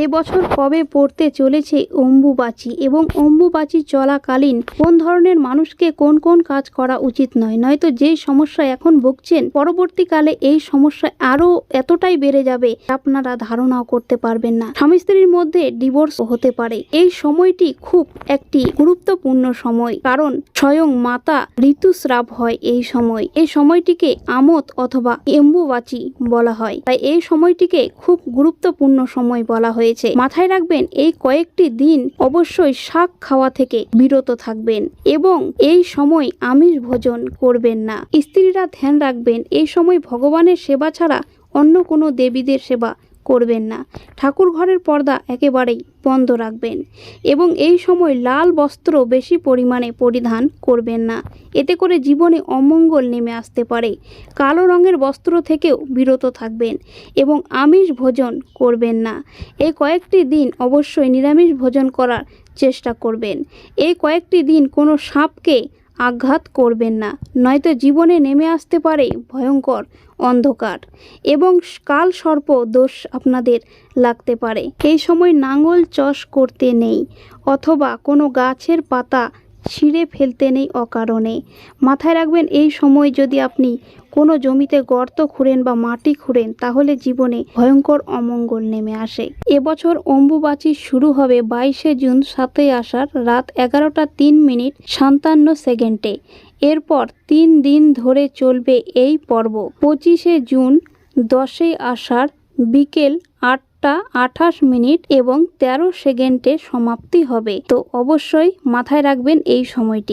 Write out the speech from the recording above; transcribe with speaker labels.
Speaker 1: এবছর কবে পড়তে চলেছে অম্বুবাচী এবং অম্বুবাচী চলাকালীন কোন ধরনের মানুষকে কোন কোন কাজ করা উচিত নয়, নয়তো যেই সমস্যা এখন ভুগছেন পরবর্তীকালে এই সমস্যা আরো এতটাই বেড়ে যাবে আপনারা ধারণাও করতে পারবেন না। স্বামী স্ত্রীর মধ্যে ডিভোর্স হতে পারে। এই সময়টি খুব একটি গুরুত্বপূর্ণ সময়, কারণ স্বয়ং মাতা ঋতুস্রাব হয় এই সময়। এই সময়টিকে আমোদ অথবা অম্বুবাচী বলা হয়, তাই এই সময়টিকে খুব গুরুত্বপূর্ণ সময় বলা হয়েছে। মাথায় রাখবেন, এই কয়েকটি দিন অবশ্যই শাক খাওয়া থেকে বিরত থাকবেন এবং এই সময় আমিষ ভোজন করবেন না। স্ত্রীরা ধ্যান রাখবেন, এই সময় ভগবানের সেবা ছাড়া অন্য কোনো দেবীদের সেবা করবেন না। ঠাকুর ঘরের পর্দা একেবারেই বন্ধ রাখবেন এবং এই সময় লাল বস্ত্র বেশি পরিমাণে পরিধান করবেন না, এতে করে জীবনে অমঙ্গল নেমে আসতে পারে। কালো রঙের বস্ত্র থেকেও বিরত থাকবেন এবং আমিষ ভোজন করবেন না। এই কয়েকটি দিন অবশ্যই নিরামিষ ভোজন করার চেষ্টা করবেন। এই কয়েকটি দিন কোনো সাপকে আঘাত করবেন না, নয়তো জীবনে নেমে আসতে পারে ভয়ঙ্কর অন্ধকার এবং কাল সর্প দোষ আপনাদের লাগতে পারে। এই সময় নাঙল চাষ করতে নেই অথবা কোনো গাছের পাতা ছিঁড়ে ফেলতে নেই অকারণে। মাথায় রাখবেন, এই সময় যদি আপনি কোনো জমিতে গর্ত খুঁড়েন বা মাটি খুঁড়েন তাহলে জীবনে ভয়ঙ্কর অমঙ্গল নেমে আসে। এবছর অম্বুবাচী শুরু হবে 22শে জুন 7ই আষাঢ় রাত 11টা 3 মিনিট 57 সেকেন্ডে। এরপর 3 দিন ধরে চলবে এই পর্ব। 25শে জুন 10ই আষাঢ় বিকেল 8টা 28 মিনিট এবং 13 সেকেন্ডে সমাপ্তি হবে। তো অবশ্যই মাথায় রাখবেন এই সময়টি।